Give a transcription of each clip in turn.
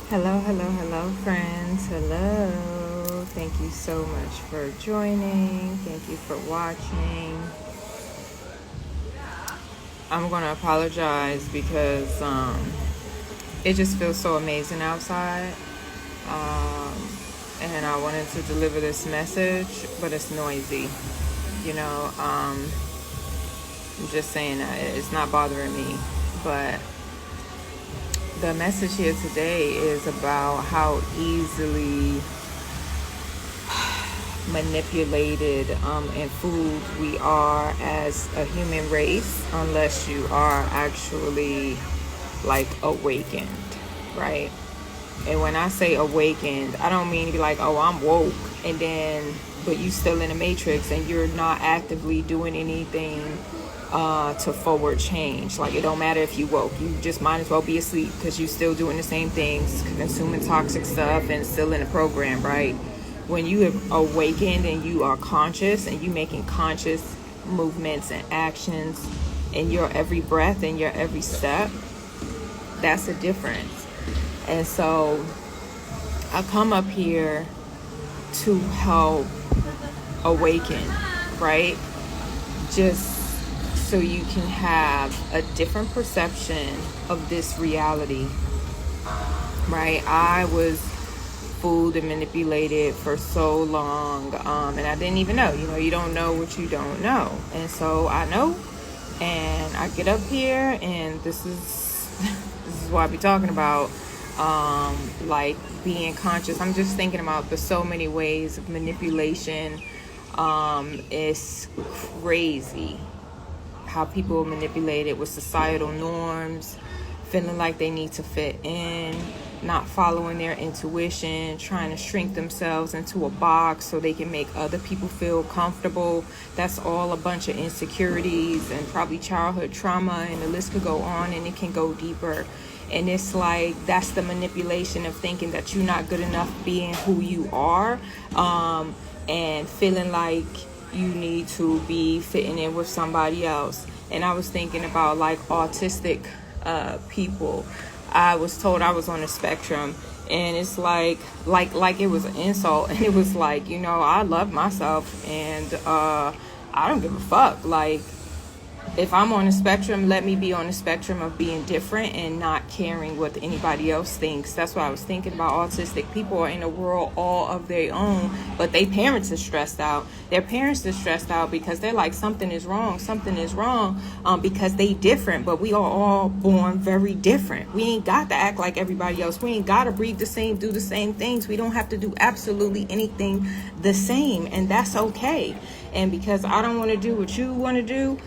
Hello, hello, hello, friends. Hello. Thank you so much for joining. Thank you for watching. I'm going to apologize because it just feels so amazing outside. And I wanted to deliver this message, but it's noisy. I'm just saying that it's not bothering me. But the message here today is about how easily manipulated and fooled we are as a human race unless you are actually like awakened, right? And when I say awakened, I don't mean to be like, oh, I'm woke, and then but you still in the matrix and you're not actively doing anything to forward change. Like, it don't matter if you woke, you just might as well be asleep because you still doing the same things, consuming toxic stuff and still in the program, right? When you have awakened and you are conscious and you making conscious movements and actions in your every breath and your every step, that's the difference. And so I come up here to help awaken, right? Just so you can have a different perception of this reality, right? I was fooled and manipulated for so long, and I didn't even know. You don't know what you don't know. And so I know, and I get up here, and this is what I be talking about, like being conscious. I'm just thinking about the so many ways of manipulation. It's crazy how people are manipulated with societal norms, feeling like they need to fit in, not following their intuition, trying to shrink themselves into a box so they can make other people feel comfortable. That's all a bunch of insecurities and probably childhood trauma, and the list could go on and it can go deeper. And it's like, that's the manipulation of thinking that you're not good enough being who you are, and feeling like you need to be fitting in with somebody else. And I was thinking about like autistic people. I was told I was on the spectrum, and it's like it was an insult. And it was like, I love myself, and I don't give a fuck. Like, if I'm on the spectrum, let me be on the spectrum of being different and not caring what anybody else thinks. That's what I was thinking about. Autistic people are in a world all of their own, but their parents are stressed out. Their parents are stressed out because they're like, something is wrong, because they different, but we are all born very different. We ain't got to act like everybody else. We ain't got to breathe the same, do the same things. We don't have to do absolutely anything the same, and that's okay. And because I don't want to do what you want to do,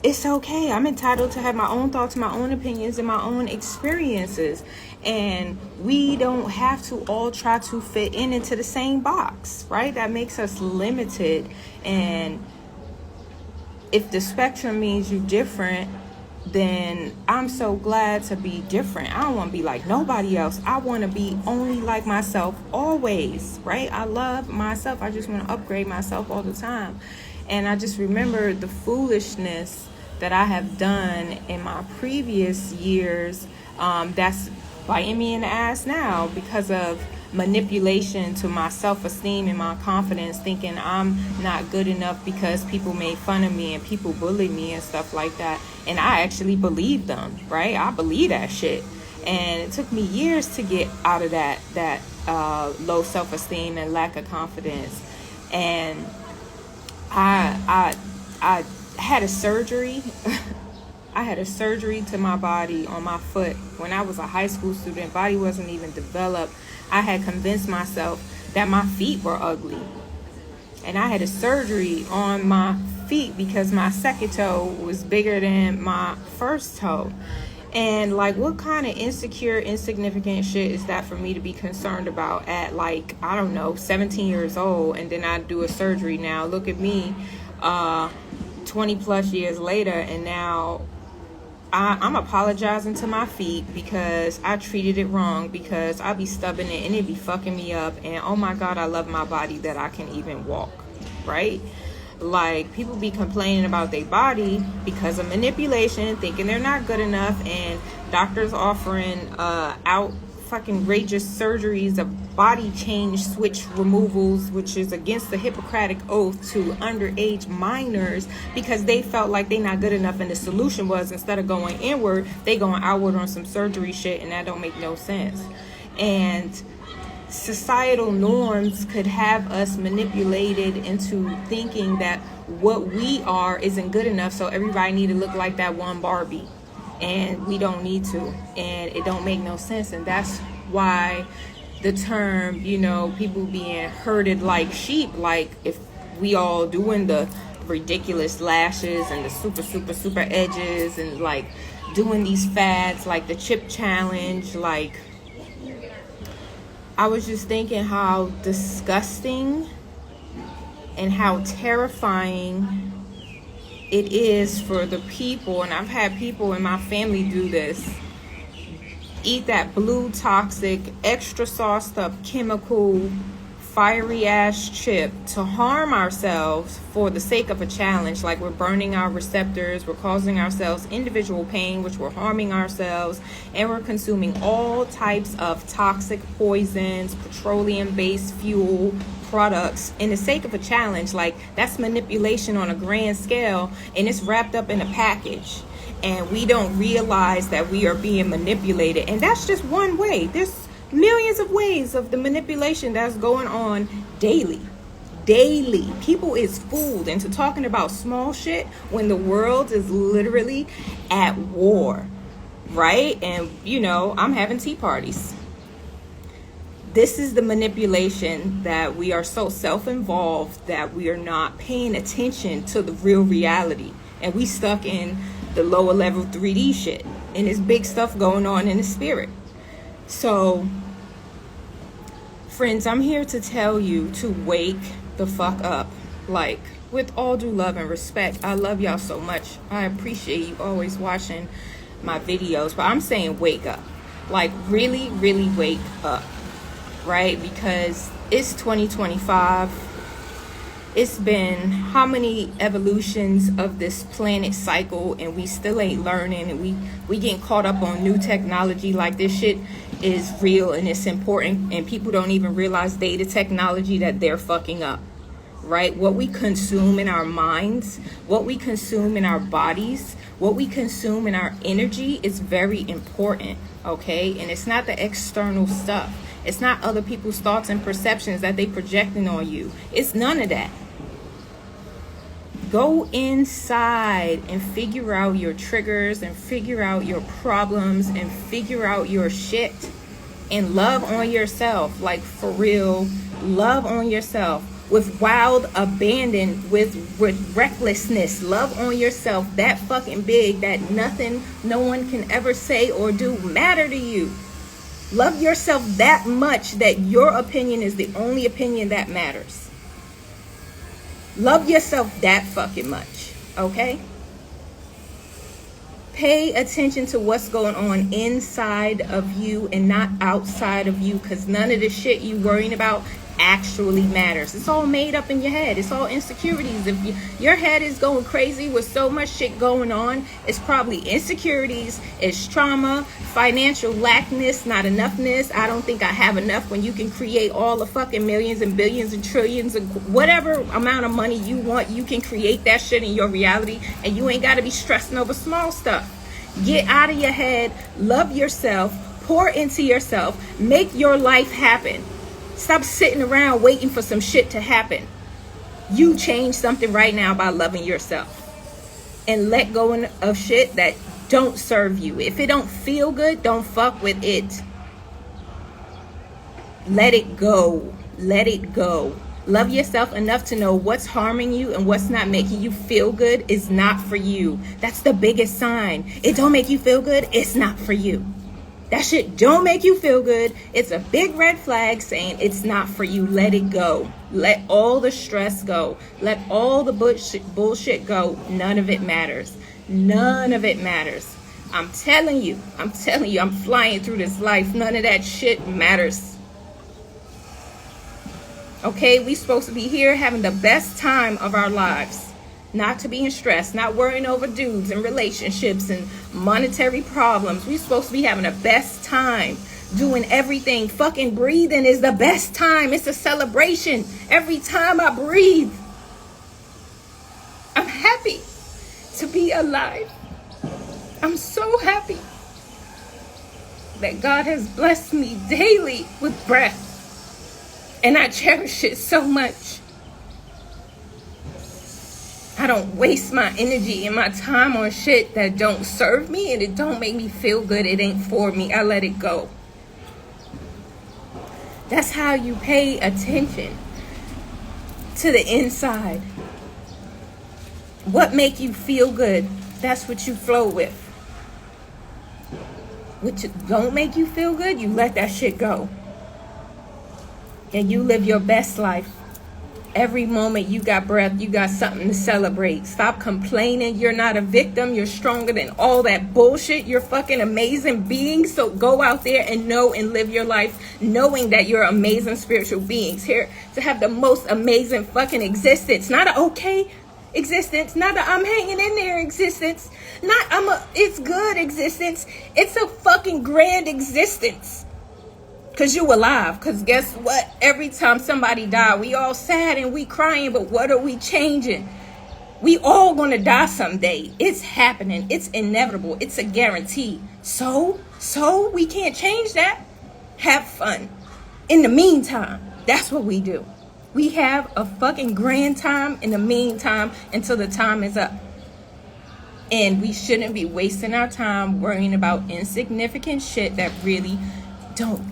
it's okay. I'm entitled to have my own thoughts, my own opinions, and my own experiences. And we don't have to all try to fit into the same box, right? That makes us limited. And if the spectrum means you're different, then I'm so glad to be different. I don't want to be like nobody else. I want to be only like myself always, right? I love myself. I just want to upgrade myself all the time. And I just remember the foolishness that I have done in my previous years, that's biting me in the ass now because of manipulation to my self-esteem and my confidence, thinking I'm not good enough because people made fun of me and people bullied me and stuff like that. And I actually believed them, right? I believe that shit. And it took me years to get out of that low self-esteem and lack of confidence. And I had a surgery. I had a surgery to my body on my foot when I was a high school student. Body wasn't even developed. I had convinced myself that my feet were ugly. And I had a surgery on my feet because my second toe was bigger than my first toe. And like, what kind of insecure, insignificant shit is that for me to be concerned about at, like, I don't know, 17 years old? And then I do a surgery now. Look at me, 20 plus years later, and now I'm apologizing to my feet because I treated it wrong, because I be stubbing it and it be fucking me up. And oh my God, I love my body that I can even walk, right? Like, people be complaining about their body because of manipulation, thinking they're not good enough, and doctors offering out fucking outrageous surgeries of body change switch removals, which is against the Hippocratic oath, to underage minors because they felt like they not good enough. And the solution was, instead of going inward, they going outward on some surgery shit, and that don't make no sense. And societal norms could have us manipulated into thinking that what we are isn't good enough, so everybody need to look like that one Barbie, and we don't need to, and it don't make no sense. And that's why the term, you know, people being herded like sheep, like if we all doing the ridiculous lashes and the super edges and like doing these fads like the chip challenge, like I was just thinking how disgusting and how terrifying it is for the people, and I've had people in my family do this, eat that blue toxic, extra sauced up, chemical, fiery ass chip to harm ourselves for the sake of a challenge. Like we're burning our receptors, we're causing ourselves individual pain, which we're harming ourselves, and we're consuming all types of toxic poisons, petroleum-based fuel products in the sake of a challenge. Like that's manipulation on a grand scale, and it's wrapped up in a package, and we don't realize that we are being manipulated. And that's just one way. There's millions of ways of the manipulation that's going on daily. People is fooled into talking about small shit when the world is literally at war, right? And you know, I'm having tea parties. This is the manipulation, that we are so self-involved that we are not paying attention to the real reality, and we stuck in the lower level 3D shit, and there's big stuff going on in the spirit. So friends, I'm here to tell you to wake the fuck up. Like, with all due love and respect, I love y'all so much. I appreciate you always watching my videos, but I'm saying wake up. Like, really wake up, right? Because it's 2025. It's been how many evolutions of this planet cycle, and we still ain't learning, and we getting caught up on new technology like this shit is real and it's important, and people don't even realize the technology that they're fucking up, right? What we consume in our minds, what we consume in our bodies, what we consume in our energy is very important, okay? And it's not the external stuff. It's not other people's thoughts and perceptions that they projecting on you. It's none of that. Go inside and figure out your triggers and figure out your problems and figure out your shit, and love on yourself. Like, for real, love on yourself with wild abandon, with recklessness. Love on yourself that fucking big that nothing, no one can ever say or do matter to you. Love yourself that much that your opinion is the only opinion that matters. Love yourself that fucking much, okay? Pay attention to what's going on inside of you and not outside of you, because none of the shit you worrying about actually matters. It's all made up in your head. It's all insecurities. If your head is going crazy with so much shit going on, it's probably insecurities, it's trauma, financial lackness, not enoughness. I don't think I have enough, when you can create all the fucking millions and billions and trillions and whatever amount of money you want. You can create that shit in your reality, and you ain't got to be stressing over small stuff. Get out of your head. Love yourself. Pour into yourself. Make your life happen. Stop sitting around waiting for some shit to happen. You change something right now by loving yourself, and let go of shit that don't serve you. If it don't feel good, don't fuck with it. Let it go. Let it go. Love yourself enough to know what's harming you and what's not making you feel good is not for you. That's the biggest sign. It don't make you feel good, it's not for you. That shit don't make you feel good. It's a big red flag saying it's not for you. Let it go. Let all the stress go. Let all the bullshit go. None of it matters. None of it matters. I'm telling you, I'm flying through this life. None of that shit matters. Okay, we supposed to be here having the best time of our lives. Not to be in stress, not worrying over dudes and relationships and monetary problems. We're supposed to be having the best time. doing everything. Fucking breathing is the best time. It's a celebration. Every time I breathe, I'm happy to be alive. I'm so happy that God has blessed me daily with breath. And I cherish it so much. I don't waste my energy and my time on shit that don't serve me and it don't make me feel good. It ain't for me. I let it go. That's how you pay attention to the inside. What make you feel good, that's what you flow with. What don't make you feel good, you let that shit go. And you live your best life. Every moment you got breath, you got something to celebrate. Stop complaining. You're not a victim. You're stronger than all that bullshit. You're fucking amazing beings. So go out there and know and live your life knowing that you're amazing spiritual beings here to have the most amazing fucking existence. Not an okay existence. Not a I'm hanging in there existence. Not it's good existence. It's a fucking grand existence. Because you alive. Because guess what? Every time somebody die, we all sad and we crying. But what are we changing? We all going to die someday. It's happening. It's inevitable. It's a guarantee. So we can't change that. Have fun. In the meantime, that's what we do. We have a fucking grand time in the meantime until the time is up. And we shouldn't be wasting our time worrying about insignificant shit that really don't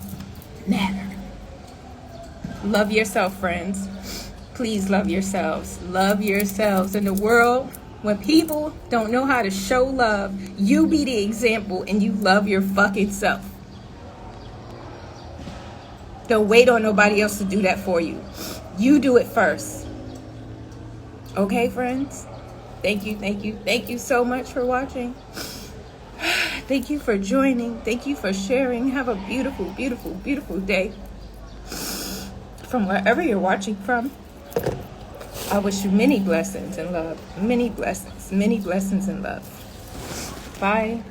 matter. Love yourself, friends. Please love yourselves. Love yourselves. In the world, when people don't know how to show love, you be the example and you love your fucking self. Don't wait on nobody else to do that for you. You do it first. Okay, friends? Thank you so much for watching. Thank you for joining. Thank you for sharing. Have a beautiful, beautiful, beautiful day. From wherever you're watching from, I wish you many blessings and love. Many blessings and love. Bye.